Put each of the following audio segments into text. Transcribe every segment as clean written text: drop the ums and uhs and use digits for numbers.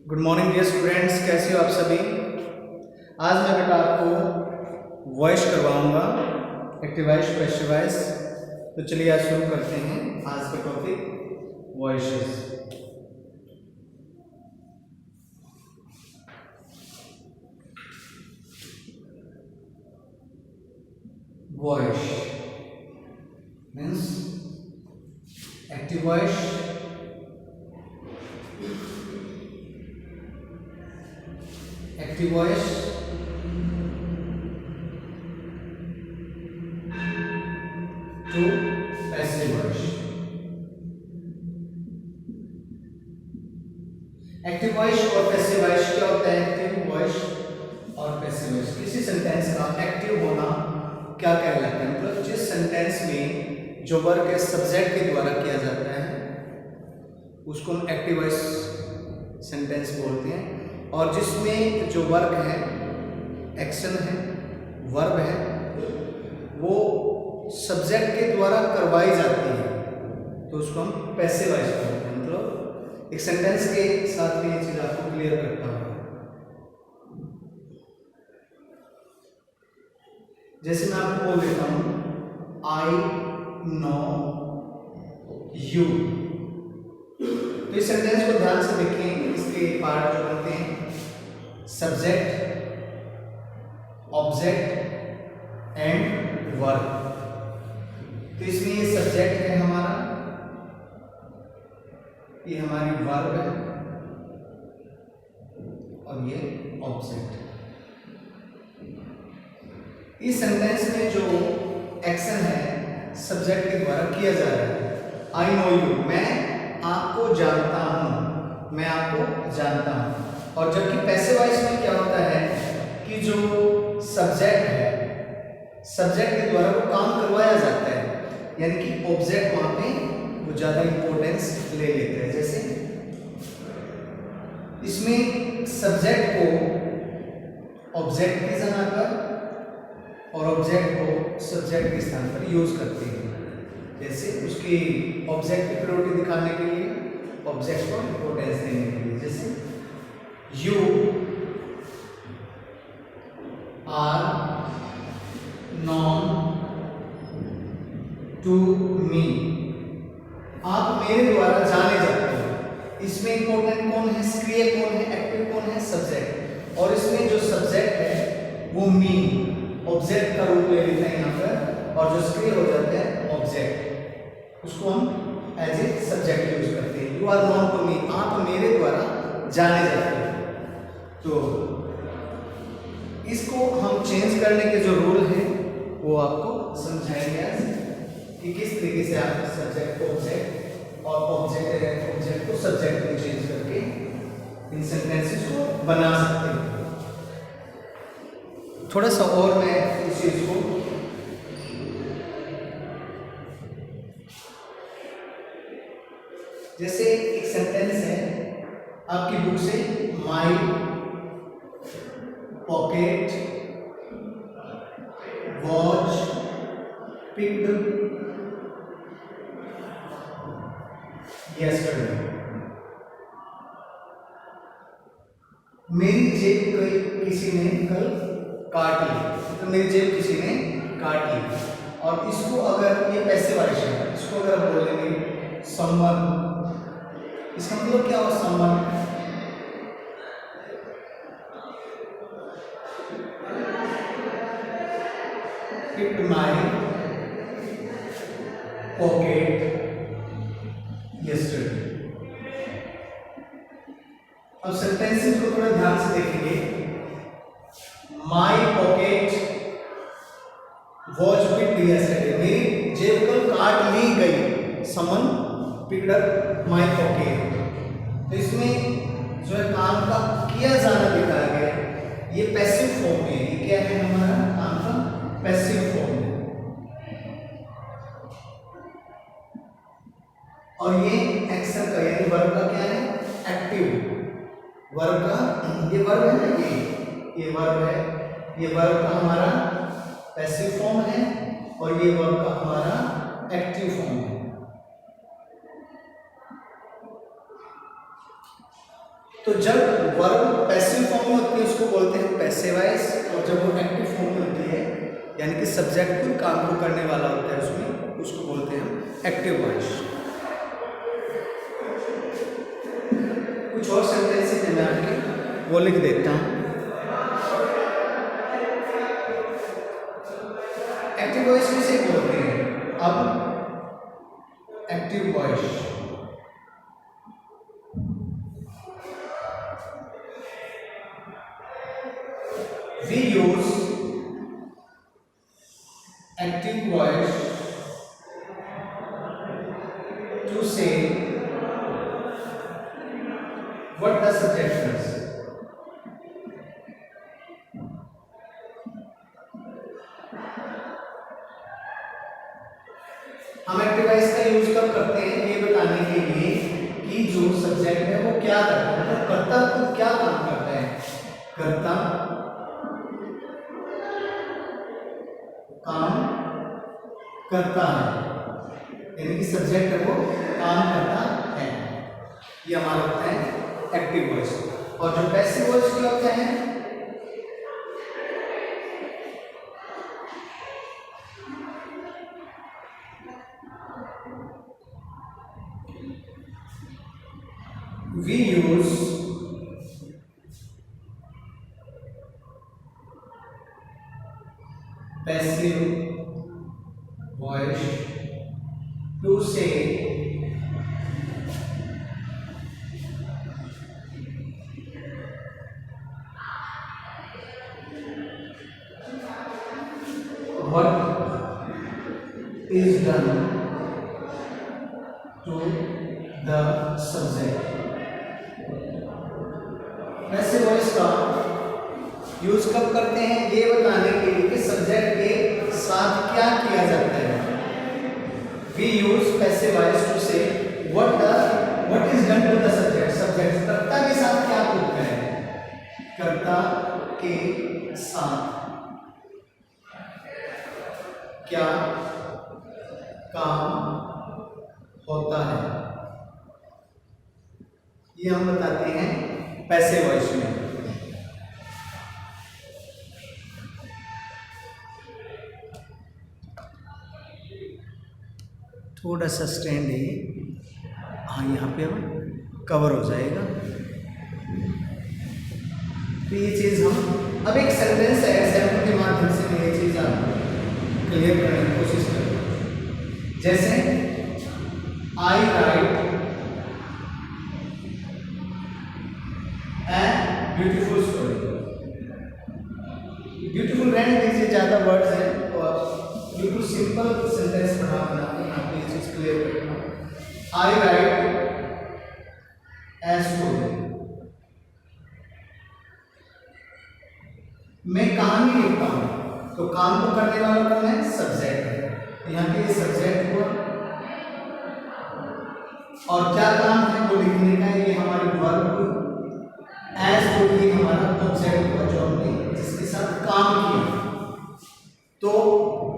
Good morning dear students, कैसे हो आप सभी। आज मैं बेटा आपको वॉइस करवाऊंगा, एक्टिवाइज पैसिवाइज। तो चलिए आज शुरू करते हैं आज का topic voices. Voice means active voice, active voice, to passive voice। Active voice और पैसिव वॉइस क्या होता है? एक्टिव वॉइस और पैसिव वॉइस, किसी सेंटेंस का एक्टिव होना क्या कहलाता है? मतलब जिस सेंटेंस में जो वर्क है सब्जेक्ट के द्वारा किया जाता है उसको हम एक्टिव वॉइस सेंटेंस बोलते हैं, और जिसमें जो वर्क है, एक्शन है, वर्ब है, वो सब्जेक्ट के द्वारा करवाई जाती है तो उसको हम पैसिव वॉइस बोलते हैं। मतलब एक सेंटेंस के साथ में ये चीज आपको क्लियर करता हूं। जैसे मैं आपको बोल देता हूं आई नो यू, तो इस सेंटेंस को ध्यान से देखें। इसके पार्ट जो बनते हैं सब्जेक्ट, ऑब्जेक्ट एंड वर्ब। तो इसमें ये सब्जेक्ट है हमारा, ये हमारी वर्ब है और ये ऑब्जेक्ट। इस सेंटेंस में जो एक्शन है सब्जेक्ट के द्वारा किया जा रहा है। आई नो यू, मैं आपको जानता हूं, मैं आपको जानता हूं। और जबकि पैसिव वॉइस में क्या होता है कि जो सब्जेक्ट है, सब्जेक्ट के द्वारा वो काम करवाया जाता है, यानी कि ऑब्जेक्ट वहां पे वो ज्यादा इंपॉर्टेंस ले लेते हैं। जैसे इसमें सब्जेक्ट को ऑब्जेक्ट के स्थान पर और ऑब्जेक्ट को सब्जेक्ट के स्थान पर यूज करते हैं। जैसे उसकी ऑब्जेक्ट की प्रायोरिटी दिखाने के लिए, ऑब्जेक्ट को इंपॉर्टेंस देने के लिए। जैसे You are known to me, आप मेरे द्वारा जाने जाते हो। इसमें इंपॉर्टेंट कौन है? क्रिया कौन है? एक्टिव कौन है? सब्जेक्ट। और इसमें जो सब्जेक्ट है वो मी, ऑब्जेक्ट का रूप ले लेते हैं यहाँ पर, और जो क्रिया हो जाता है ऑब्जेक्ट, उसको हम एज ए सब्जेक्ट यूज करते हैं। You are known to me, आप मेरे द्वारा जाने जाते हो। तो इसको हम चेंज करने के जो रूल है वो आपको समझाएंगे आज कि किस तरीके से आप सब्जेक्ट को ऑब्जेक्ट और ऑब्जेक्ट को सब्जेक्ट में चेंज करके इन सेंटेंसेस को बना सकते हैं। थोड़ा सा और मैं इस चीज को जैसे एक सेंटेंस है आपकी बुक से, my pocket watch picked yesterday. मेरी जेब किसी ने कल काट ली, तो मेरी जेब किसी ने काट ली। और इसको अगर ये पैसिव वॉइस है, इसको अगर बोलेंगे समवन, इसका मतलब क्या हुआ? Someone picked my pocket yesterday। अब सेंटेंसेस को थोड़ा ध्यान से देखेंगे। My pocket watch picked yesterday, मेरी जेब कल काट ली गई। Someone picked up my pocket, तो इसमें जो है काम का किया जाना दिखाया गया है, ये पैसिव फॉर्म में। ये क्या है? हमारा काम का पैसिव फॉर्म है। और ये एक्शन का यानी वर्ब का क्या है? एक्टिव। वर्ब का ये वर्ब है ना, ये वर्ब है, ये वर्ब का हमारा पैसिव फॉर्म है और ये वर्ब का हमारा एक्टिव फॉर्म है। तो जब वर्ब पैसिव फॉर्म में होती है उसको बोलते हैं पैसिवाइज, और जब वो एक्टिव फॉर्म में होती है यानी कि सब्जेक्ट खुद काम को करने वाला होता है उसमें, उसको बोलते हैं एक्टिव वॉइस। कुछ और सेंटेंसेस हैं, मैं आपके वो लिख देता हूँ। एक्टिव वॉइस किसे बोलते हैं? अब active voice we use active voice to say what the subject does. हम एक्टिव वॉइस का यूज कब करते हैं? ये बताने के लिए कि जो सब्जेक्ट है वो क्या करता है, मतलब कर्ता तो क्या काम करता है। कर्ता काम करता है, यानी कि सब्जेक्ट है वो काम करता है, ये हमारा होता है एक्टिव वॉइस। और जो पैसिव वॉइस क्या होता है? we use passive voice to say what is done to the subject। Passive voice का यूज कब करते हैं? ये बताने के लिए कि सब्जेक्ट के साथ क्या किया जाता है। We use passive voice to say what is done to the subject। Subject कर्ता के साथ क्या होता है? कर्ता के साथ क्या काम होता है, ये हम बताते हैं पैसिव वॉइस में। थोड़ा सा स्टैंड है, हाँ यहाँ पे अब कवर हो जाएगा। तो ये चीज़ हम अब एक सेंटेंस है एग्जाम्पल के माध्यम से मैं ये चीज़ आप क्लियर करने की कोशिश करूँ। जैसे I write a beautiful story. Beautiful रहने दीजिए, ज़्यादा वर्ड्स हैं और बिल्कुल सिंपल सेंटेंस बना के यहाँ पे ये चीज़ क्लियर करना। आई राइट ए स्टोरी, मैं कहानी लिखता हूँ, तो काम को करने वाला कौन है? सब्जेक्ट है। यहाँ पे सब्जेक्ट हुआ और क्या काम है वो लिखने का, ये हमारे वर्ब एज को ये हमारा ऑब्जेक्ट हुआ जो हमने जिसके साथ काम किया। तो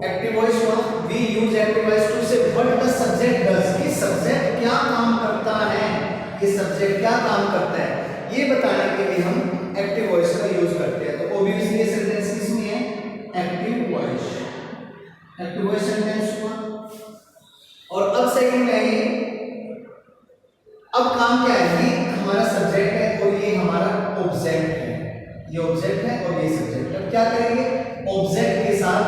एक्टिव वॉइस हुआ, we use active voice to say what the subject does, ये सब्जेक्ट क्या काम करता है, ये सब्जेक्ट क्या काम करता है, ये बताने के लिए हम एक्टिव वॉइस का यूज करते हैं। तो ऑब्वियसली ये सेंटेंस किसमें है? Active voice. Active voice sentence हुआ। और अब सेकंड है, अब काम क्या है? ये हमारा सब्जेक्ट है और ये हमारा ऑब्जेक्ट है, ये ऑब्जेक्ट है और ये सब्जेक्ट है। अब क्या करेंगे? ऑब्जेक्ट के साथ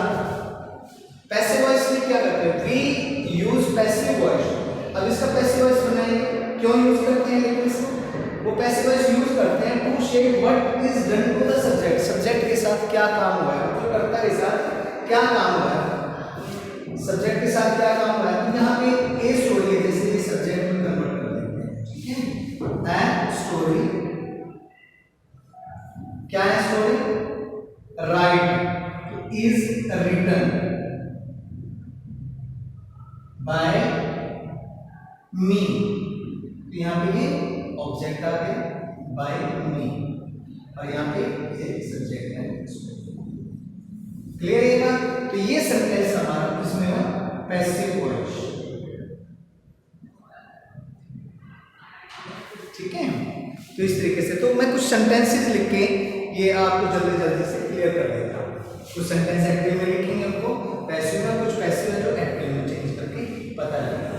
पैसिव वॉइस में क्या करते हैं? We use passive voice. अब इसका पैसिव वॉइस बनाएंगे, क्यों यूज करते हैं? लेकिन इसको वो पैसिव वॉइस यूज करते हैं to say what is done to the subject, subject के साथ क्या काम हुआ है, तो कर्ता के साथ क्या काम हुआ है, सब्जेक्ट के साथ क्या काम हुआ है। तो यहाँ पे ए स्टोरी है, जैसे ये सब्जेक्ट में कन्वर्ट कर देते हैं, ठीक है। एंड स्टोरी क्या है? Story write is written by me, तो यहाँ पे ये ऑब्जेक्ट आ गया बाय मी और यहाँ पे ये सब्जेक्ट है। क्लियर है ना? तो ये सेंटेंस हमारा इसमें है पैसिव वॉइस। ठीक है। तो इस तरीके से तो मैं कुछ सेंटेंसेस लिख के ये आपको जल्दी जल्दी से क्लियर कर देता हूँ। कुछ सेंटेंस एक्टिव में लिखेंगे हमको, पैसिव में, कुछ पैसिव है जो एक्टिव में चेंज करके पता लगेगा।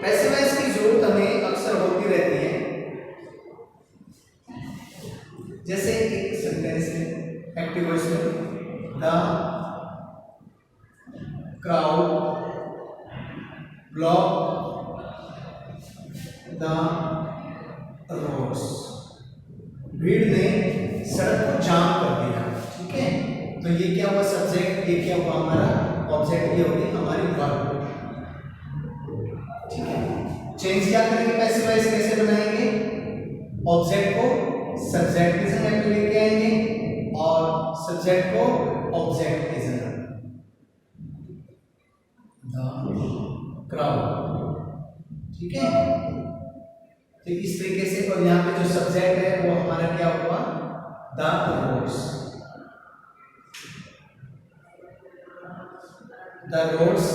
पैसिव वॉइस की जरूरत हमें अक्सर होती रहती है। जैसे एक सेंटेंस है एक्टिव वॉइस में, the crowd block the roads, भीड़ ने सड़क को जाम कर दिया। ठीक है, तो ये क्या हुआ सब्जेक्ट, ये क्या हुआ हमारा ऑब्जेक्ट, ये होगी हमारी वर्ब। ठीक है, चेंज क्या करेंगे, पैसिव वॉइस कैसे बनाएंगे, ऑब्जेक्ट को सब्जेक्ट की जगह पे लेके आएंगे और सब्जेक्ट को ऑब्जेक्ट की जगह, द क्राउड। ठीक है, तो इस तरीके से, और यहाँ पे जो सब्जेक्ट है वो हमारा क्या हुआ, द रोड्स। द रोड्स,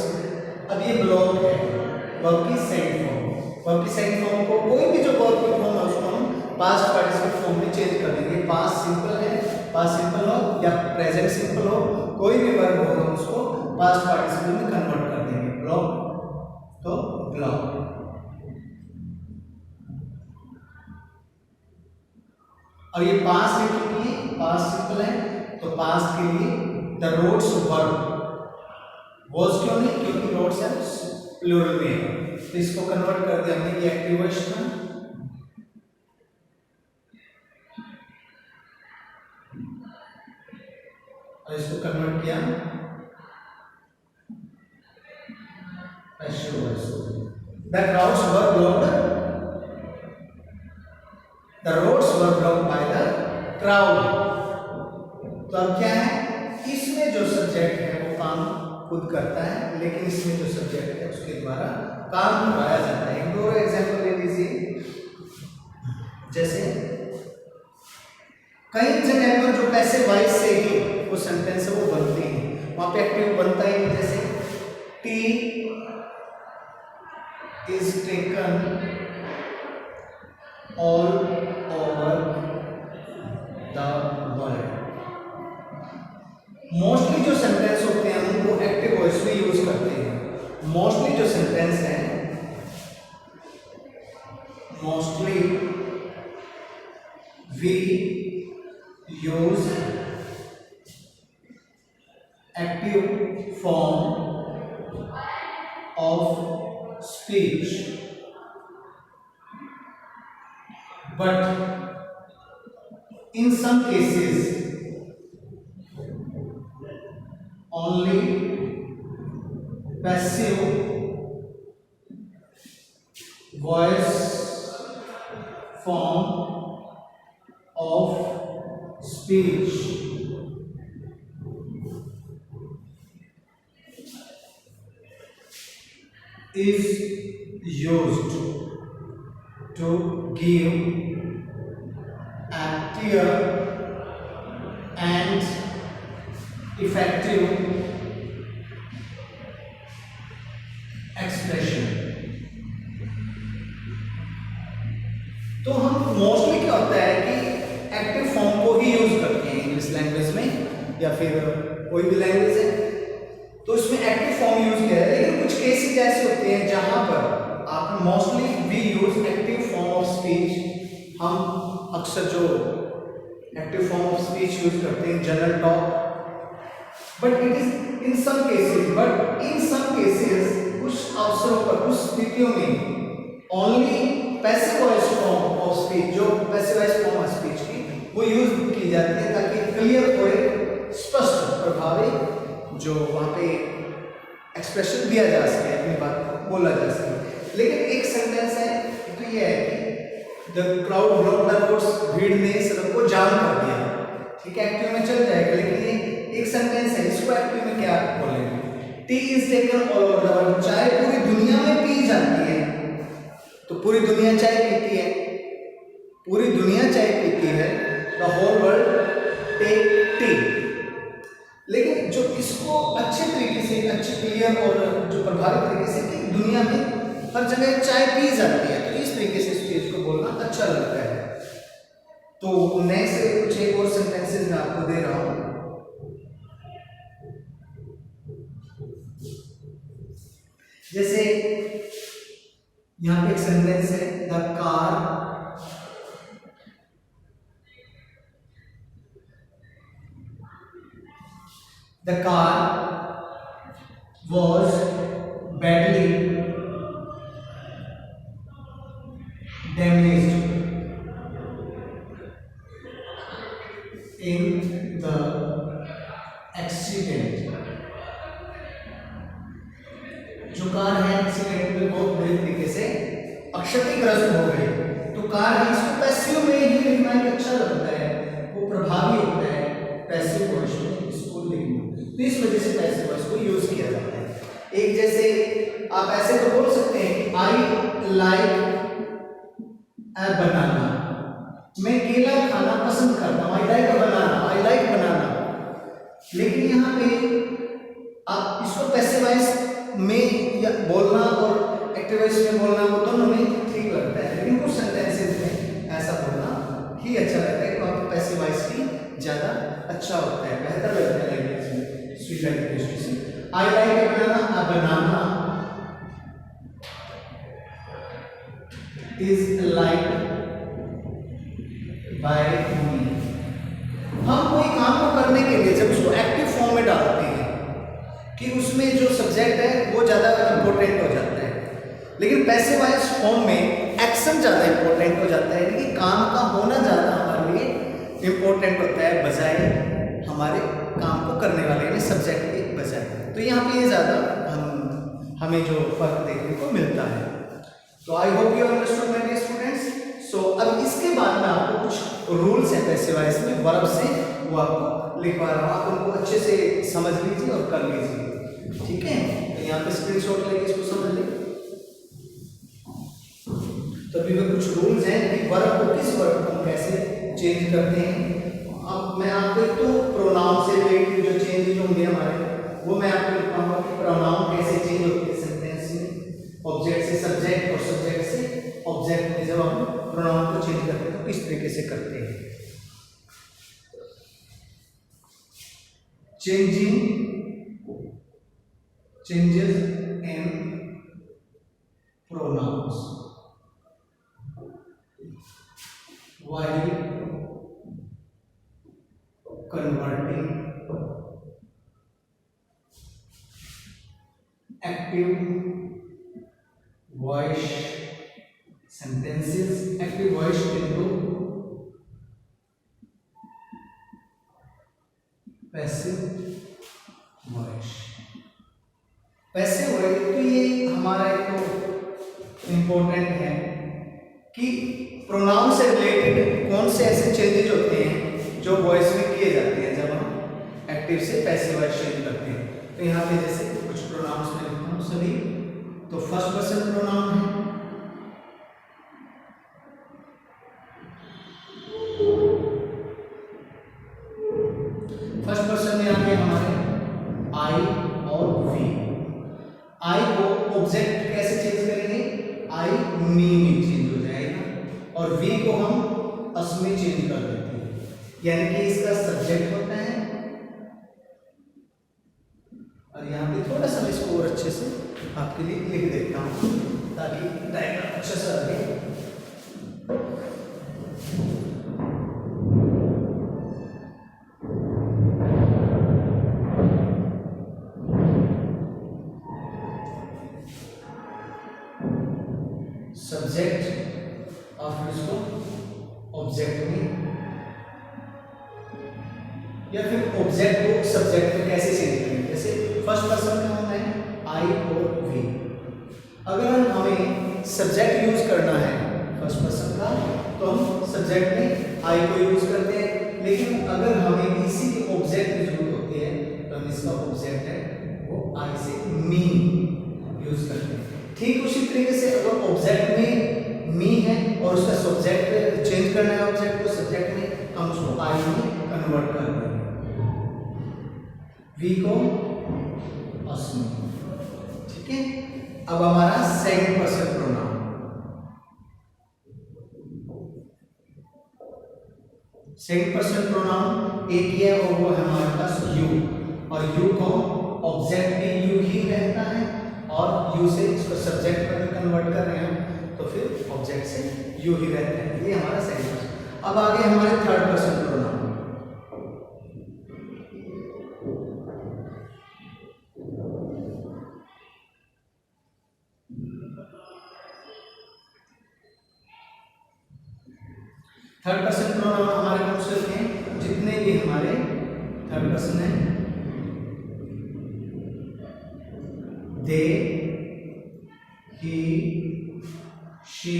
अब ये ब्लॉक है, वर्ब की सेकंड फॉर्म। वर्ब की सेकंड फॉर्म को कोई भी जो वर्ब की फॉर्म है उसको हम पास्ट पार्टिसिपल फॉर्म में चेंज कर देंगे। पास्ट सिंपल है, पास्ट सिंपल हो या प्रेजेंट सिंपल हो, कोई भी वर्ब हो हम उसको पास्ट पार्टिसिपल में कन्वर्ट कर देंगे। ब्लॉक तो ब्लॉक, और ये पास्ट है क्योंकि पास्ट सिंपल है, तो पास्ट के लिए द रोड्स वर्ब, वॉज क्यों नहीं, क्योंकि रोड्स है प्लूरल में है, तो इसको कन्वर्ट कर दिया हमने ये एक्टिव वॉइस में। और इसको कन्वर्ट किया passive voice. The crowds were blocked, the roads were blocked by the crowd. तो अब क्या है, इसमें जो सब्जेक्ट है वो काम खुद करता है, लेकिन इसमें जो सब्जेक्ट है उसके द्वारा काम करवाया जाता है। एक दो एग्जांपल ले लीजिए, जैसे कई जगह पर जो पैसिव वॉइस से ही वो सेंटेंस है वो बनते हैं, वहां पे एक्टिव बनता ही, जैसे T is taken all over the world. Mostly जो सेंटेंस होते हैं हम वो एक्टिव वॉइस में यूज करते हैं। मोस्टली जो सेंटेंस है, mostly we use active form of speech, but in some cases only passive voice form of speech is used to give a clear and effective expression। तो हम mostly क्या होता है कि एक्टिव फॉर्म को ही use करते हैं इंग्लिश लैंग्वेज में या फिर कोई भी लैंग्वेज है, तो इसमें एक्टिव फॉर्म यूज किया है। लेकिन कुछ केसेस ऐसे होते हैं जहां पर आप mostly we use active form of speech, हम अक्सर जो active form of speech use करते हैं general talk, but it is in some cases कुछ अवसरों पर, कुछ स्थितियों में only passive voice form of speech, जो passive voice form of speech की वो यूज की जाती है ताकि क्लियर और स्पष्ट प्रभावी जो वहां पे एक्सप्रेशन दिया जा सके, अपनी बात को बोला जा सके। लेकिन एक सेंटेंस है तो ये है कि the crowd block the roads, भीड़ ने सड़क को जाम कर दिया। ठीक है, एक्टिव में चल जाएगा, लेकिन ये एक सेंटेंस है, इसको एक्टिव में क्या बोलेंगे? T is taken all over the world, चाय पूरी दुनिया में पी जाती है। तो पूरी दुनिया चाय पीती है, पूरी दुनिया चाय पीती है, the whole world take tea. लेकिन जो इसको अच्छे तरीके से, अच्छे क्लियर और जो प्रभावी तरीके से कि दुनिया में हर जगह चाय पी जाती है, तो इस तरीके से इस चीज को बोलना अच्छा लगता है। तो नेक्स्ट कुछ एक और सेंटेंसेस मैं आपको दे रहा हूं। जैसे यहां पे एक सेंटेंस है, the car was badly damaged in the accident। जो कार है एक्सीडेंट में बहुत बुरी तरीके से क्षतिग्रस्त हो गई। तो कार है, इसको पैसिव में ही लिखना एक अच्छा लगता है, वो प्रभावी होता है पैसिव वॉइस में इसको लिखना, तो इस वजह से पैसिव वॉइस को यूज किया जाता है। एक जैसे आप ऐसे तो बोल सकते हैं कि आई लाइक ए बनाना, मैं केला खाना पसंद करता हूं, I like banana, I like बनाना। लेकिन यहाँ पे आप इसको पैसिव वॉइस में या बोलना और एक्टिव वॉइस में बोलना, वो दोनों में ठीक लगता है, लेकिन कुछ सेंटेंसेस में ऐसा बोलना ही अच्छा लगता है, क्योंकि पैसिव वॉइस ही ज्यादा अच्छा होता है, बेहतर लगता है लैंग्वेज में, स्वीट लैंग्वेज से। I like a banana, a banana is like by me. हम कोई काम को करने के लिए जब उसको एक्टिव फॉर्म में डालते हैं कि उसमें जो सब्जेक्ट है वो ज्यादा इंपॉर्टेंट हो जाता है, लेकिन पैसिव वॉइस फॉर्म में एक्शन ज्यादा इंपॉर्टेंट हो जाता है, यानी कि काम का होना ज्यादा हमारे लिए इंपॉर्टेंट होता है बजाय हमारे काम को करने वाले यानी सब्जेक्ट के बजाय। तो यहाँ पे ये ज्यादा हमें जो फर्क देखने को मिलता है। तो I hope you understood my dear students. So अब इसके बाद में आपको कुछ रूल्स हैं पैसिव वॉइस में, वर्ब से वो आपको लिखवा रहा हूँ, आप उनको अच्छे से समझ लीजिए और कर लीजिए। ठीक है, तो यहाँ पे स्क्रीनशॉट लेके इसको समझ लीजिए। तो अभी कुछ रूल्स हैं कि वर्ब को, किस वर्ब को हम कैसे चेंज करते हैं। अब मैं आपको एक तो प्रोनाउन से रिलेटेड जो चेंजेस होंगे हमारे, वो मैं आपको बताऊंगा कि प्रोनाउन कैसे चेंज होते हैं सेंटेंस में, ऑब्जेक्ट से सब्जेक्ट और सब्जेक्ट से ऑब्जेक्ट में जब हम प्रोनाउन को चेंज करते हैं तो किस तरीके से करते हैं। Changes in pronouns while converting active voice sentences, active voice into passive voice। Passive voice तो ये हमारा एक तो इम्पोर्टेंट है कि प्रोनाउन से रिलेटेड कौन से ऐसे चेंजेज होते हैं जो वॉइस में किए जाते हैं जब हम एक्टिव से पैसिव वॉइस चेंज करते हैं। तो यहाँ पे जैसे कुछ प्रोनाउंस में लिखता हूँ सभी। तो फर्स्ट पर्सन प्रोनाउन है, फर्स्ट पर्सन में यहाँ पे हमारे आई और वी। आई को ऑब्जेक्ट कैसे चेंज करेंगे, आई मी में चेंज हो जाएगा और वी को हम अस में चेंज कर देते हैं, यानी कि इसका सब्जेक्ट होता है। और यहाँ पे थोड़ा सा मैं इसको और अच्छे से आपके लिए लिख देता हूँ ताकि डायग्राम अच्छा सा लगे। सब्जेक्ट और फिर इसको ऑब्जेक्ट में, या फिर ऑब्जेक्ट को सब्जेक्ट में कैसे चेंज करेंगे। जैसे फर्स्ट पर्सन में होना है आई और वी। अगर हमें सब्जेक्ट यूज करना है फर्स्ट पर्सन का सब्जेक्ट में आई को यूज करते हैं, लेकिन अगर हमें इसी के ऑब्जेक्ट की जरूरत होती है तो हम इसका ऑब्जेक्ट है वो आई से मी यूज करते हैं। ठीक उसी तरीके से अगर ऑब्जेक्ट में मी है और उसका सब्जेक्ट चेंज करना है ऑब्जेक्ट को सब्जेक्ट में, हम उसको आई में कन्वर्ट कर देंगे, वी को अस्मी। ठीक है, अब हमारा second person pronoun, second person pronoun एक ही है और वो है हमारे पास यू, और यू को ऑब्जेक्ट भी यू ही रहता है और यू से इसको सब्जेक्ट में कन्वर्ट कर रहे हैं तो फिर ऑब्जेक्ट से यू ही रहता है। ये हमारा सेकंड पर्सन। अब आगे हमारे third person pronoun, third person pronoun हमारे कौन से होते हैं, जितने भी हमारे थर्ड पर्सन हैं, दे, ही, शी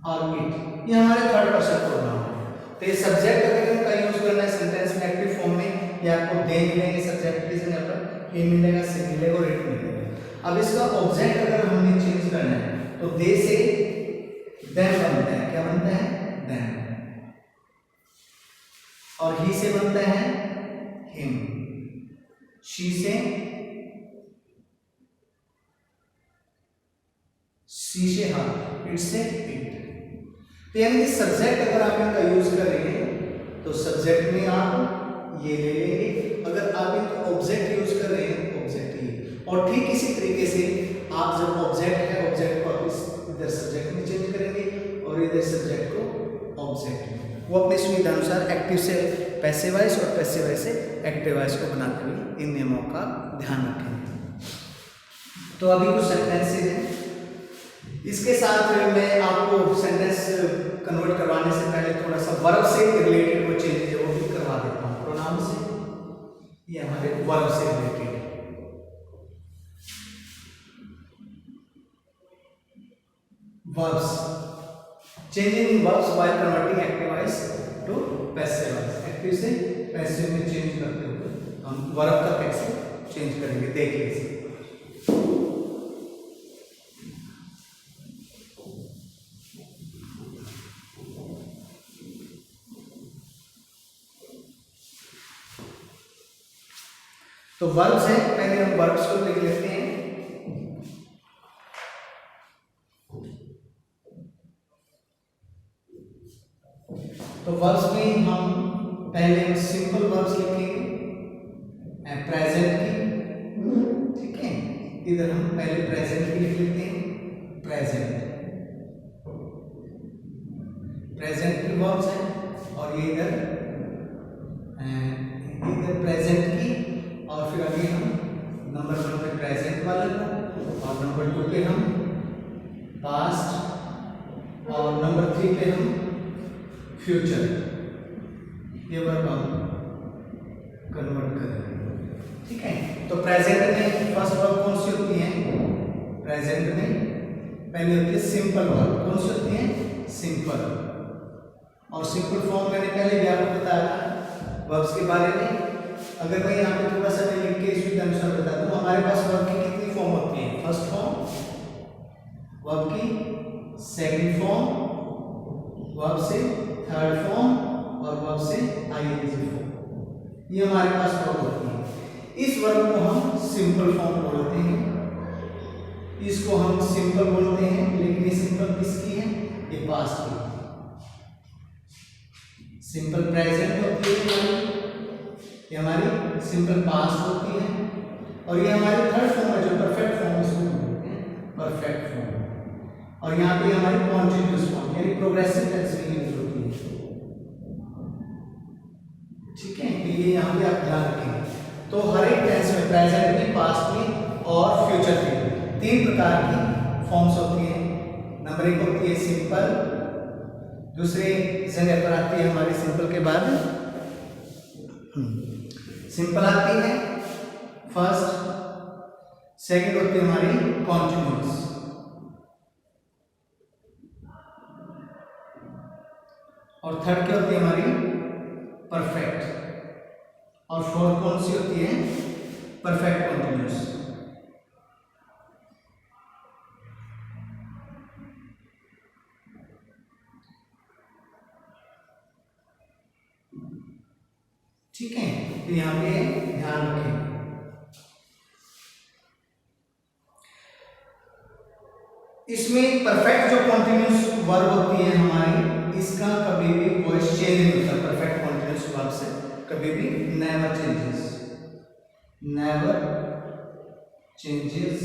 और इट, ये हमारे थर्ड पर्सन प्रोनाउन है। तो ये सब्जेक्ट अगर इनका यूज करना है सेंटेंस में एक्टिव फॉर्म में, ये आपको दे मिलेंगे सब्जेक्ट की जगह पर, ही मिलेगा, सी मिलेगा और इट मिलेगा। अब इसका ऑब्जेक्ट अगर हमने चेंज करना है तो दे से देम बनता है, क्या बनता है, देम, और ही से बनता है हिम, शी से सी से हाँ, इट से इट। तो यानी कि सब्जेक्ट अगर आप इनका यूज करेंगे तो सब्जेक्ट में आप ये ले लेंगे, अगर आप इनका ऑब्जेक्ट यूज कर रहे हैं ऑब्जेक्ट ये, और ठीक इसी तरीके से आप जब ऑब्जेक्ट है ऑब्जेक्ट को आप इधर सब्जेक्ट में चेंज करेंगे और इधर सब्जेक्ट को ऑब्जेक्ट में, वो अपनी सुविधा अनुसार एक्टिव से पैसिव वॉइस और पैसिव वॉइस से एक्टिव वॉइस को बनाते हुए इन नियमों का ध्यान रखेंगे। तो अभी कुछ सेंटेंसेस हैं, इसके साथ मैं आपको सेंटेंस कन्वर्ट करवाने से पहले थोड़ा सा वर्ब से रिलेटेड वो चेंजेस है वो भी करवा देता हूँ। प्रोनाउन से ये हमारे वर्ब से रिलेटेड है। verbs, changing verbs while converting active voice to passive voice, active से पैसिव में चेंज करते हुए हम वर्ब का कैसे चेंज करेंगे देख लीजिए। तो वर्ब्स है, पहले हम वर्ब्स को लिख लेते हैं। तो वर्ब्स में हम पहले सिंपल वर्ब्स लिखेंगे प्रेजेंट की, ठीक है, इधर हम पहले प्रेजेंट की लिख लेते हैं, प्रेजेंट, प्रेजेंट की वर्ब्स हैं और ये इधर प्रेजेंट की, और फिर अभी हम नंबर 1 पे प्रेजेंट वाले को, और नंबर 2 पे हम पास्ट, और नंबर 3 पे हम फ्यूचर, ये वर्ब हम कन्वर्ट करेंगे, ठीक है। तो प्रेजेंट में फर्स्ट वर्ब कौन सी होती है, प्रेजेंट में पहले होती है सिंपल वर्ब, कौन सी होती है, सिंपल, और सिंपल फॉर्म मैंने पहले भी आपको बताया वर्ब्स के बारे में। अगर मैं यहाँ पे थोड़ा सा लिख के इस अनुसार बता दूं, हमारे पास वर्ब की कितनी फॉर्म होती है, फर्स्ट फॉर्म, वर्ब की सेकंड फॉर्म, वर्ब से थर्ड फॉर्म, और वर्ब से आईएनजी फॉर्म, ये हमारे पास वर्ब होती है। इस वर्ब को हम सिंपल फॉर्म बोलते हैं, इसको हम सिंपल बोलते हैं, लेकिन ये सिंपल किसकी है, ये पास्ट की, सिंपल प्रेजेंट होती है, ये हमारी सिंपल पास्ट होती है, और ये हमारी थर्ड फॉर्म है जो परफेक्ट फॉर्म इसको बोलते हैं, परफेक्ट फॉर्म, और यहाँ पे हमारी कॉन्टिन्यूअस फॉर्म यानी प्रोग्रेसिव टेंस में यूज होती है, ठीक है। तो ये यहाँ पे आप ध्यान रखेंगे। तो हर एक टेंस में प्रेजेंट में, पास्ट में और फ्यूचर में 3 प्रकार की फॉर्म्स होती हैं। नंबर 1 होती है सिंपल, दूसरे जगह पर आती है हमारी सिंपल के बाद सिंपल आती है फर्स्ट, सेकंड होती है हमारी कॉन्टिन्यूअस, और थर्ड क्या होती है हमारी परफेक्ट, और फोर्थ कौन सी होती है परफेक्ट कॉन्टिन्यूस। ठीक है, तो यहां पे ध्यान रखें। इसमें परफेक्ट जो कॉन्टिन्यूस वर्ब होती है हमारी, इसका कभी भी वॉइस चेंज नहीं होता। परफेक्ट कॉन्टिन्यूस वर्ब से कभी भी never changes, never changes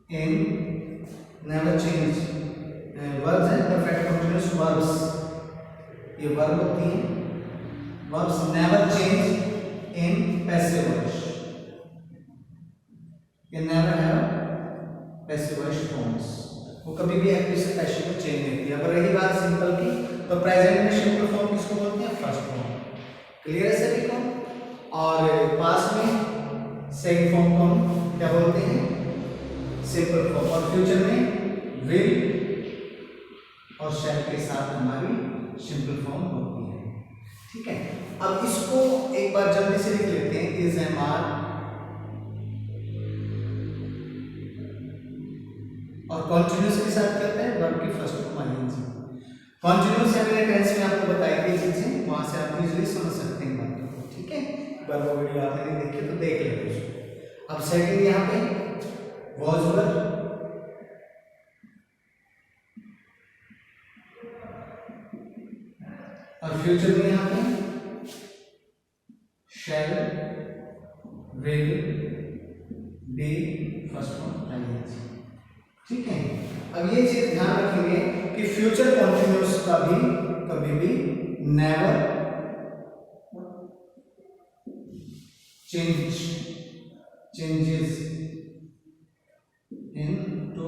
in, never change verbs and perfect continuous verbs, ये वर्ब होती हैं। Verbs never change in passive voice. They never have passive voice forms. वो कभी भी एक्टिव से पैसिव में चेंज नहीं होती। अगर रही बात सिंपल की, तो प्रेजेंट में सिंपल फॉर्म किसको बोलते हैं? First form. क्लियर है सभी को? और पास्ट में सेकंड फॉर्म को हम क्या बोलते हैं? Simple form. और फ्यूचर में विल और शैल के साथ हमारी सिंपल फॉर्म होती है। ठीक है, अब इसको एक बार जल्दी से लिख लेते हैं। इज एम आर और कॉन्टिन्यूस के साथ करते हैं वर्ब की फर्स्ट फॉर्म आईएनजी। कॉन्टिन्यूस है मैंने टेंस में आपको बताई थी चीजें, वहां से आप इजीली समझ सकते हैं बातों को। ठीक है, एक बार वो वीडियो आपने नहीं देखी तो देख लेते उसको। अब सेकंड यहाँ पे वॉज वर, और फ्यूचर में यहाँ पे shall, will, be, first form ING. ठीक है, अब ये चीज ध्यान रखेंगे कि फ्यूचर कॉन्टिन्यूस का भी कभी भी never changes into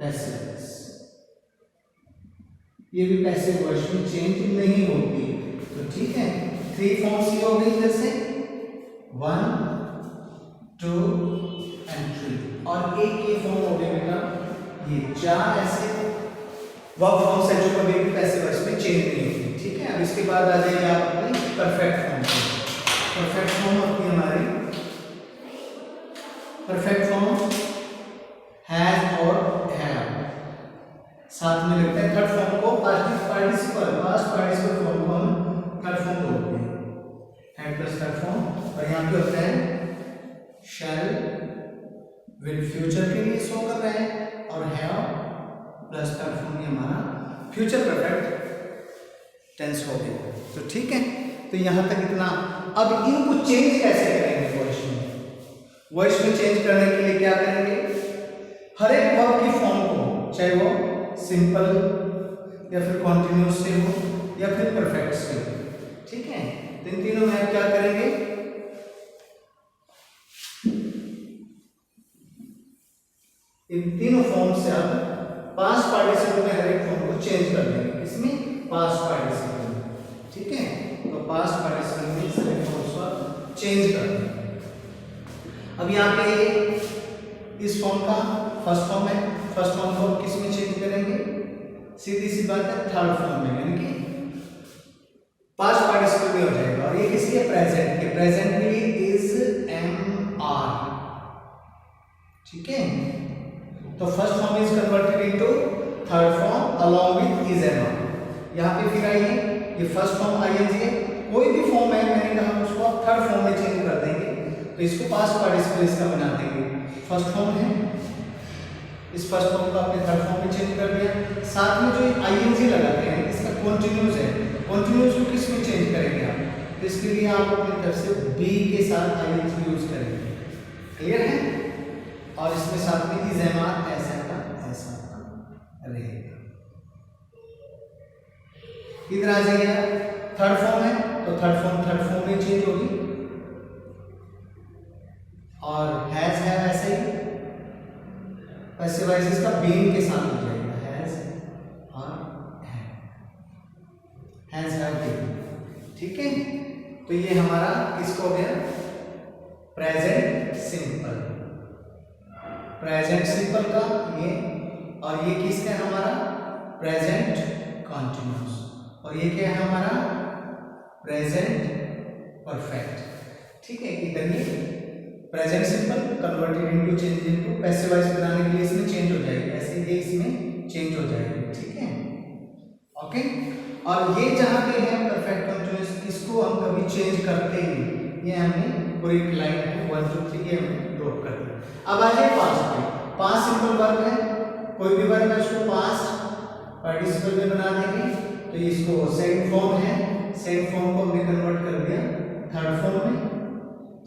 passive voice, ये भी पैसिव वॉइस में चेंज नहीं होती। तो ठीक है, थ्री फॉर्म्स ये हो गई जैसे 1, 2 एंड 3, और एक ये फॉर्म हो गया बेटा, ये 4 ऐसे वर्ब फॉर्म्स है जो कभी भी पैसिव वॉइस में चेंज नहीं होती। ठीक है, अब इसके बाद आ जाएंगे आप अपने परफेक्ट फॉर्म पे। परफेक्ट फॉर्म होती है हमारी, परफेक्ट फॉर्म हैज और हैव साथ में लिखते हैं। थर्ड फॉर्म को पास्ट पार्टिसिपल फॉर्म को हम थर्ड फॉर्म बोलते हैं, हैड प्लस थर्ड फॉर्म। और यहाँ पे होता है शैल, विल फ्यूचर के लिए शो कर रहे हैं, और हैव प्लस थर्ड फॉर्म ये हमारा फ्यूचर परफेक्ट टेंस हो गया। तो ठीक है, तो यहाँ तक इतना। अब इनको चेंज कैसे करेंगे वॉइस में? वॉइस में चेंज करने के लिए क्या करेंगे? हर एक वर्ब की फॉर्म को, चाहे वो सिंपल या फिर कॉन्टिन्यूस से हो या फिर परफेक्ट से हो, ठीक है, तो इन तीनों में आप क्या करेंगे? इन तीनों फॉर्म से आप पास्ट पार्टिसिपल में हर एक फॉर्म को चेंज कर देंगे। इसमें पास्ट पार्टिसिपल में, ठीक है, तो पास्ट पार्टिसिपल में सभी फॉर्म्स को चेंज कर देंगे। अब यहाँ पे इस फॉर्म का फर्स्ट फॉर्म है, फर्स्ट फॉर्म को किस में चेंज करेंगे? सीधी सी बात है, थर्ड फॉर्म में, यानी कि पास्ट पार्टिसिपल में हो जाएगा। और ये किसकी है? प्रेजेंट के। प्रेजेंट में इज एम आर, ठीक है, तो first form is converted into third form along with is am are. यहाँ पे फिर आइए, ये फर्स्ट फॉर्म आईएनजी है, कोई भी फॉर्म है मैंने कहा उसको आप थर्ड फॉर्म में चेंज कर देंगे, तो इसको पास्ट पार्टिसिपल इसका बना देंगे। फर्स्ट फॉर्म है, इस फर्स्ट फॉर्म को आपने थर्ड फॉर्म में चेंज कर दिया। साथ में जो आईएनजी लगाते हैं इसका कॉन्टिन्यूस है, कॉन्टिन्यूस को किस में चेंज करेंगे आप? तो इसके लिए आप अपनी तरफ से बी के साथ आईएनजी यूज करेंगे। क्लियर है? और इसमें साथ में इज एम आर ऐसा का ऐसा रहेगा। इधर आ जाइए, थर्ड फॉर्म है तो थर्ड फॉर्म में चेंज होगी, और हैज है ऐसे ही पैसिव वॉइस का बीइंग के साथ हो जाएगा, हैज और हैज हैव बीन। ठीक है, तो ये हमारा किसको हो गया? प्रेजेंट सिंपल, प्रेजेंट सिंपल का ये, और ये किसका है हमारा? Present continuous. और ये क्या है हमारा प्रेजेंट परफेक्ट। ठीक है, इधर ये present simple converted into change into passive voice बनाने के लिए इसमें चेंज हो जाएगी, ऐसे ये इसमें चेंज हो जाएगी। ठीक है, ओके। और ये जहां पे है परफेक्ट कंटीन्यूअस, इसको हम कभी चेंज करते ही नहीं, ये हमने पूरी लाइन में 1 2 3 ये हमने ड्रॉप कर दिया। अब आ जाए पास्ट पे। पास्ट सिंपल वर्ब है, कोई भी वर्ब है उसको पास्ट पार्टिसिपल में बना देंगे, तो इसको सेकंड फॉर्म है, सेकंड फॉर्म को हमने कन्वर्ट कर दिया थर्ड फॉर्म में।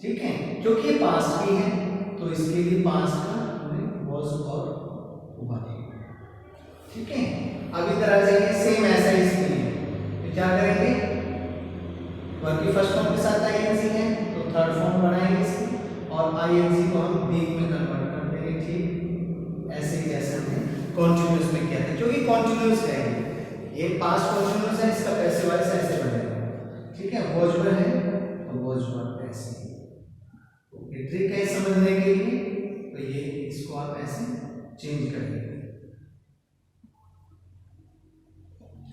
ठीक है, क्योंकि ये पास्ट भी है तो इसके लिए पास्ट का हमने वाज और हुआ दिया। ठीक है, अब इधर आ जाइए, सेम ऐसा ही इसके लिए, तो क्या करेंगे, वर्ब की फर्स्ट फॉर्म के साथ आईएनजी है तो थर्ड फॉर्म बनाएंगे इसकी, और आईएनजी को हम बीइंग में कन्वर्ट कर देंगे। ठीक, ऐसे ही जैसे हमने कॉन्टिन्यूअस में किया था, क्योंकि कॉन्टिन्यूअस है ये पास्ट कॉन्टिन्यूअस है, इसका पैसिव वॉइस ऐसे बनेगा। ठीक है, वाज वर है तो वाज वर ऐसे। ये ट्रिक है समझने के लिए, तो ये इसको आप ऐसे चेंज करेंगे,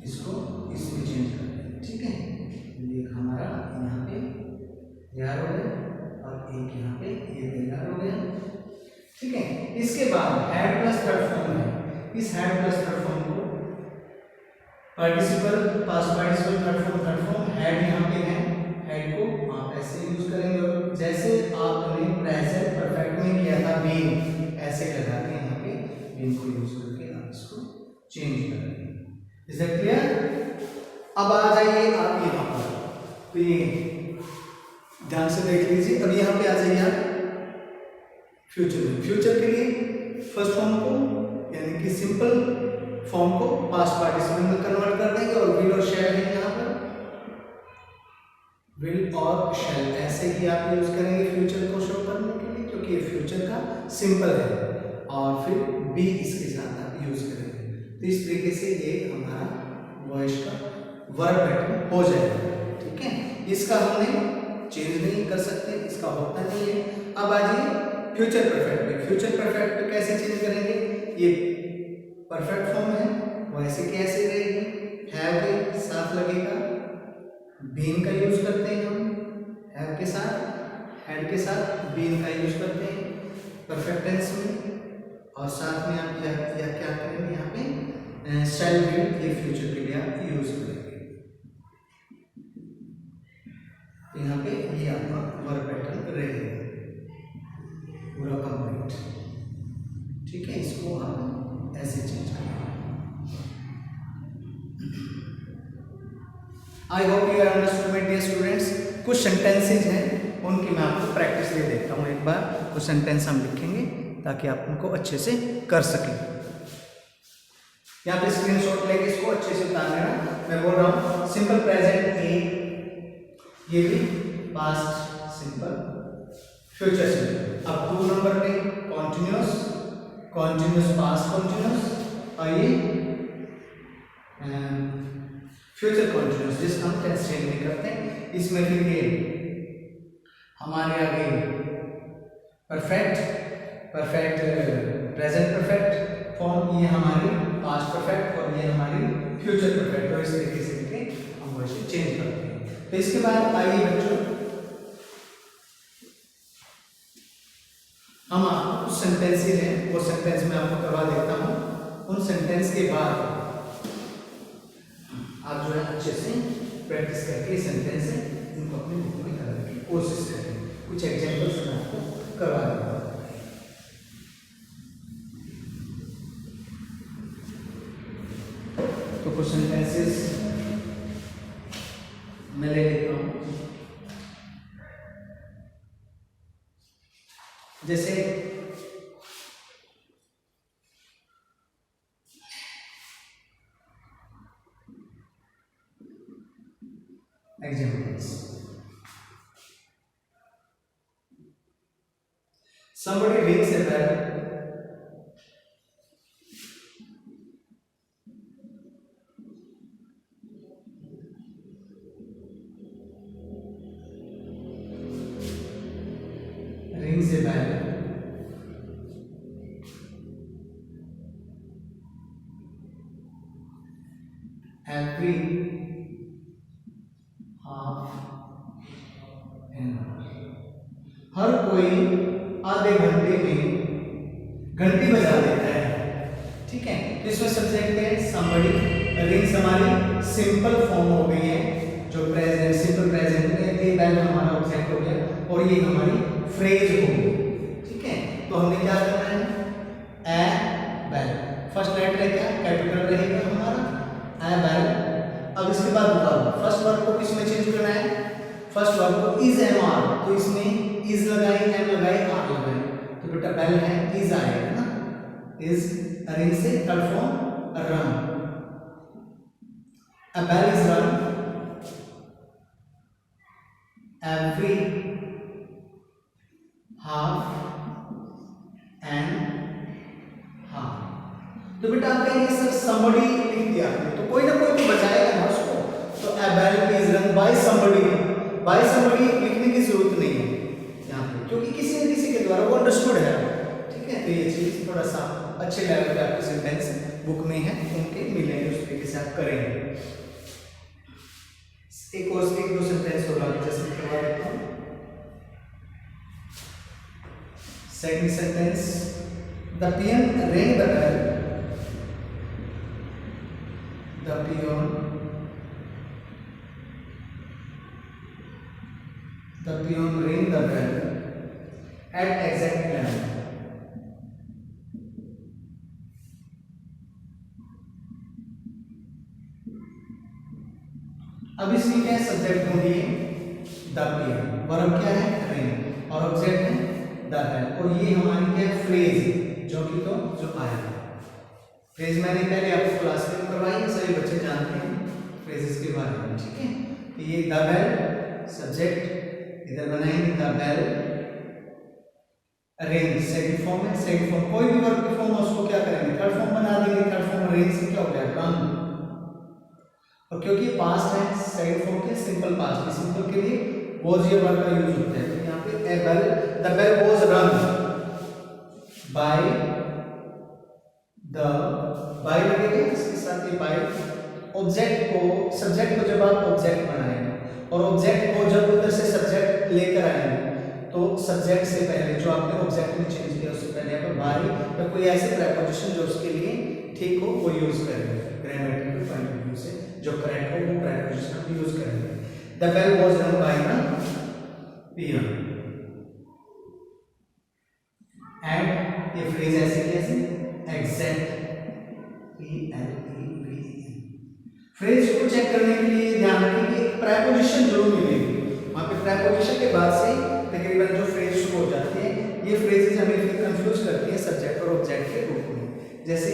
इसको इसमें चेंज कर देंगे। ठीक है, ये हमारा यहाँ पे तैयार हो गया और एक यहाँ पे ये तैयार हो गया। ठीक है, इसके बाद हैड प्लस थर्ड फॉर्म है, इस हैड प्लस थर्ड फॉर्म को participle past participle third form had यहाँ पे है, हेड को आप ऐसे यूज करेंगे, जैसे आपने प्रेजेंट परफेक्ट में किया था बीन, ऐसे लगा के यहाँ पे बीन को यूज करके आप इसको चेंज करेंगे। Is that clear? अब आ जाइए आप यहाँ पर, तो ये ध्यान से देख लीजिए। अब यहाँ पे आ जाइए आप फ्यूचर में। फ्यूचर के लिए फर्स्ट फॉर्म को यानी कि सिंपल फॉर्म को पास्ट पार्टिसिपल में कन्वर्ट कर देंगे, और विल और शैल है यहाँ पर, विल और शैल ऐसे ही आप यूज करेंगे फ्यूचर को शो करने के लिए, क्योंकि ये फ्यूचर का सिंपल है, और फिर बी इसके साथ आप यूज करेंगे। तो इस तरीके से ये हमारा वॉइस का वर्ब पैटर्न हो जाएगा। ठीक है, इसका हमने चेंज नहीं कर सकते, इसका होता नहीं है। अब आ जाइए फ्यूचर परफेक्ट पे। फ्यूचर परफेक्ट पे कैसे चेंज करेंगे, ये परफेक्ट फॉर्म है वो ऐसे कैसे रहेगी, हैव के साथ लगेगा, बीन का यूज करते हैं हम, हैव के साथ हेड के साथ बीन का यूज करते हैं परफेक्ट टेंस में, और साथ में आप या क्या करेंगे यहाँ पे शैल विल, ये फ्यूचर के लिए आप यूज करेंगे। तो यहाँ पे ये आपका वर्ब पैटर्न रहेगा पूरा कंप्लीट। ठीक है, इसको आप ऐसे चेंज करेंगे। I hope you understood my dear students. कुछ सेंटेंसेज हैं उनकी मैं आपको प्रैक्टिस दे देता हूँ, एक बार कुछ सेंटेंस हम लिखेंगे ताकि आप उनको अच्छे से कर सकें। यहाँ पे स्क्रीनशॉट लेके इसको अच्छे से उतार लेना। मैं बोल रहा हूँ सिंपल प्रेजेंट ए, ये भी पास्ट सिंपल, फ्यूचर सिंपल। अब 2 नंबर पे कॉन्टिन्यूअस, कॉन्टिन्यूअस पास्ट कॉन्टिन्यूअस, और ये फ्यूचर कॉन्टिन्यूअस जिसका हम टेंस चेंज नहीं करते। इसमें फिर ये हमारे आगे परफेक्ट प्रेजेंट परफेक्ट फॉर्म, ये हमारी पास्ट परफेक्ट, और ये हमारी फ्यूचर परफेक्ट, और इस तरीके से लेके हम वैसे चेंज करते हैं। तो इसके बाद आइए बच्चों हम आपको कुछ सेंटेंसेज हैं वो सेंटेंस मैं आपको करवा देता हूँ। उन सेंटेंस के बाद आप जो है अच्छे से प्रैक्टिस करके सेंटेंस है उनको अपने बुक में करने की कोशिश करें। कुछ एग्जांपल्स मैं आपको करवा देता हूँ। तो कुछ सेंटेंसेस मैं ले लेता हूँ, जैसे examples. Somebody rings a bell. Rings a bell. Every half an hour, हर कोई आधे घंटे में घंटी बजा देता है, ठीक है। तो इसमें सब्जेक्ट है somebody, रिंग्स हमारी सिंपल फॉर्म हो गई है, जो प्रेजेंट सिंपल प्रेजेंट में ये बेल हमारा ऑब्जेक्ट हो गया और ये हमारी फ्रेज हो गई, ठीक है। तो हमने क्या करना है, ए बेल, फर्स्ट लेटर क्या कैपिटल रहेगा हमारा ए बेल। अब इसके बाद बताओ फर्स्ट वर्ब को किसमें चेंज करना है, फर्स्ट वर्ब को इज एम आर, तो इसमें इज लगाई एम लगाई आर लगाई, तो बेटा बेल है इज आएगा ना, इज रिंग से third form run, a bell is run every half an hour। तो बेटा आप कहेंगे सर somebody लिख दिया आपने, तो कोई ना कोई तो बजाएगा ना उसको, तो a bell is run by somebody, by somebody लिखने की जरूरत नहीं है यहाँ पे, क्योंकि किसी न किसी के द्वारा वो अंडरस्टूड है, ठीक है। तो ये चीज थोड़ा सा अच्छे लेवल पे आपके सेंटेंस बुक में है, उनके मिलेंगे उस तरीके से आप करेंगे। एक और एक दो सेंटेंस और आगे जैसे करवा देता हूँ। Second sentence, the peon rang the bell, the pion rang the bell at exact 11। अब इसमें क्या है, सब्जेक्ट होंगे द पियन, वर्ब क्या है रिंग और ऑब्जेक्ट है द बेल, और ये हमारी क्या है फ्रेज, जो कि तो जो आएगा फ्रेज मैंने पहले आपको क्लास में करवाई है, सभी बच्चे जानते हैं फ्रेजेस के बारे में, ठीक है। तो ये द बेल सब्जेक्ट इधर बनाएंगे, the bell ring second form है, सेकंड फॉर्म कोई भी वर्ब की फॉर्म उसको क्या करेंगे थर्ड फॉर्म बना देंगे, थर्ड फॉर्म रिंग से क्या हो गया रन, और क्योंकि पास्ट है सेकंड फॉर्म के सिंपल पास्ट है, सिंपल के लिए वाज ये वर्ब का यूज होता है, तो यहाँ पे a bell, the bell was run by the, by लगेगा इसके साथ ये बाय, ऑब्जेक्ट को सब्जेक्ट को जब आप ऑब्जेक्ट बनाएंगे और ऑब्जेक्ट को जब उधर से सब्जेक्ट लेकर आएंगे, तो सब्जेक्ट से पहले जो आपने ऑब्जेक्ट में चेंज किया उससे पहले आप बाय या कोई ऐसे प्रीपोजिशन जो उसके लिए ठीक हो वो यूज करेंगे, ग्रामेटिकल पॉइंट ऑफ व्यू से जो करेक्ट हो वो प्रीपोजिशन आप यूज करेंगे। The bell was run by the peon, and ये फ्रेज ऐसे कैसे एग्जैक्ट फ्रेज को चेक करने के लिए ध्यान रखें कि एक प्रीपोजिशन जरूर मिलेगी, वहां पे प्रीपोजिशन के बाद से तकरीबन जो फ्रेज शुरू हो जाती है, ये फ्रेजेस हमें फिर कंफ्यूज करती है सब्जेक्ट और ऑब्जेक्ट के रूप में, जैसे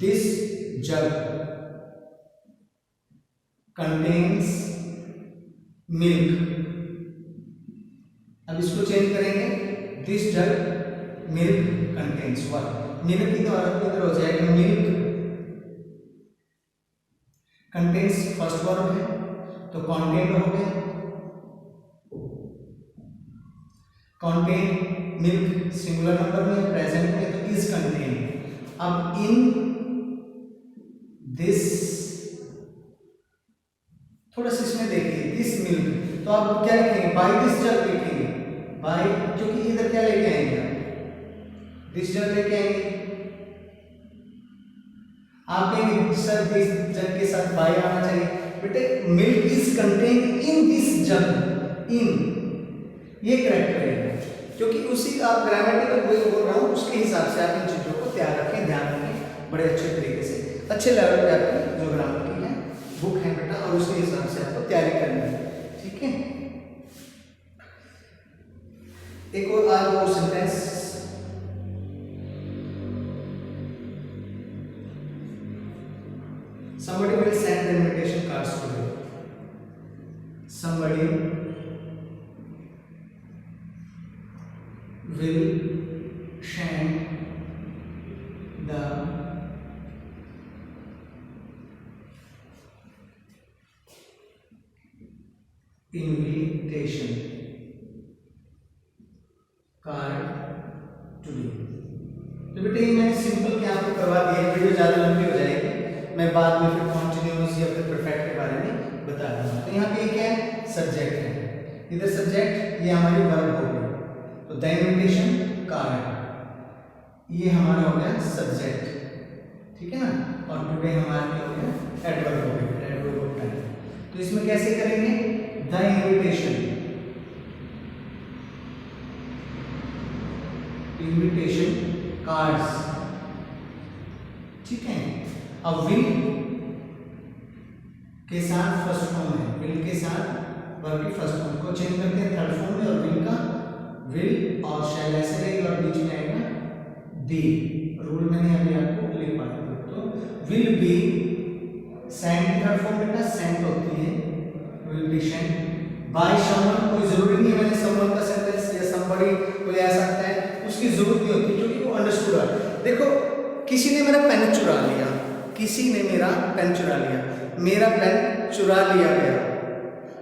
दिस जग कंटेन्स मिल्क, अब इसको चेंज करेंगे, this jug milk contains what, milk की द्वारा इधर हो जाएगा मिल्क, कंटेन्स फर्स्ट वर्ब है तो कंटेंट हो गया, कंटेंट मिल्क सिंगुलर नंबर में प्रेजेंट में तो इज कंटेंट, अब इन दिस, थोड़ा सा इसमें देखिए दिस मिल्क, तो आप क्या लिखेंगे बाय दिस जग लिखेंगे, बाय क्योंकि इधर क्या लेके आएंगे दिस जग लेके आएंगे, आप कहेंगे सर दिस जग के साथ बाय आना चाहिए, बेटे milk is contain in this jug, इन ये करेक्ट रहेगा, क्योंकि उसी का आप ग्रामेटिकल वे बोल रहा हूँ उसके हिसाब से आप इन चीजों को तैयार रखें, ध्यान रखें बड़े अच्छे तरीके से, अच्छे लेवल पे आपकी जो ग्रामर की है बुक है बेटा, और उसके हिसाब से आपको तैयारी करनी है, ठीक है। एक और आज वो sentence, somebody will send the invitation cards to you, somebody will send the invitation card to you। तो बेटे ये मैंने सिंपल क्या आपको करवा दिया, वीडियो ज़्यादा लंबी हो जाएगी, मैं मैं बाद में फिर कॉन्टिन्यूअस या फिर परफेक्ट के बारे में बता दूंगा। तो यहाँ पे क्या है, सब्जेक्ट है, इधर सब्जेक्ट, ये हमारी वर्ब हो गई, तो द इनविटेशन कार्ड ये हमारा हो गया सब्जेक्ट, ठीक है ना। और टुडे हमारा क्या हो गया, एडवर्ब हो गया, एडवर्ब ऑफ टाइम। तो इसमें कैसे करेंगे, द इनविटेशन, इनविटेशन कार्ड्स, ठीक है। अब विल के साथ फर्स्ट फॉर्म है, विल के साथ वर्ब की फर्स्ट फॉर्म को चेंज करते हैं थर्ड फॉर्म में, और विल का विल और शैल ऐसे रहेगा और बीच में आएगा बी। रूल मैंने अभी आपको लिखवा दिया। तो विल बी सेंट की थर्ड फॉर्म बेटा सेंट होती है, will be sent by someone. कोई जरूरी नहीं है मैंने समवन का सेंटेंस या समबडी कोई आ सकता है, उसकी जरूरत नहीं होती क्योंकि वो अंडरस्टूड है। देखो किसी ने मेरा पेन चुरा लिया, किसी ने मेरा पेन चुरा लिया, मेरा पेन चुरा लिया गया।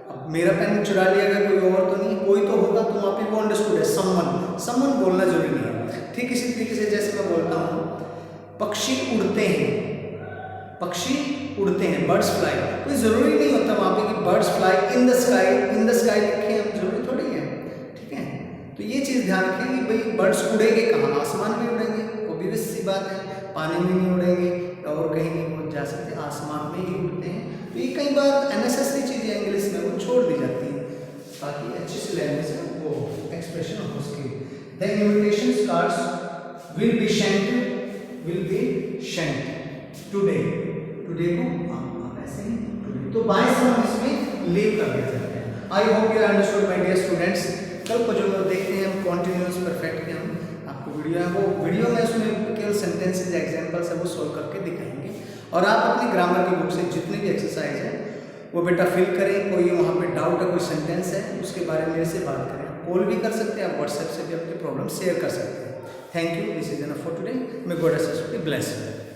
अब मेरा पेन चुरा लिया गया कोई और तो नहीं, कोई तो होगा, तो वहाँ पे वो अंडरस्टूड है, समवन। समवन बोलना जरूरी नहीं है। ठीक इसी तरीके से जैसे मैं बोलता हूँ पक्षी उड़ते हैं, पक्षी उड़ते हैं, बर्ड्स फ्लाई, कोई जरूरी नहीं होता वहाँ पे कि birds fly in the sky, in the sky लिखे हम, जरूरी थोड़ी है, ठीक है। तो ये चीज़ ध्यान रखें कि भाई बर्ड्स उड़ेंगे कहाँ, आसमान में उड़ेंगे, ऑब्वियस सी बात है, पानी में नहीं उड़ेंगे और कहीं नहीं पहुँच जा सकते, आसमान में ही उड़ते हैं। तो ये कई बार अननेसेसरी चीज़ें इंग्लिश में वो छोड़ दी जाती हैं ताकि अच्छी सी लैंग्वेज है वो एक्सप्रेशन हो उसकी। The invitation cards will be sent today, today को आप ऐसे ही टुडे, तो बाय सम इसमें लीव कर दिया जाता है। I hope you understood my dear students. कल को जो देखते हैं हम कॉन्टिन्यूअस परफेक्ट के हम आपको वीडियो है, वो वीडियो में उसमें केवल सेंटेंसेस एग्जांपल्स है वो सोल्व करके दिखाएंगे। और आप अपनी ग्रामर की बुक से जितने भी एक्सरसाइज है वो बेटा फिल करें। कोई वहाँ पे डाउट है, कोई सेंटेंस है, उसके बारे में मेरे से बात करें। कॉल भी कर सकते हैं, आप व्हाट्सएप से भी अपनी प्रॉब्लम शेयर कर सकते हैं। Thank you, this is enough for today. May God bless you.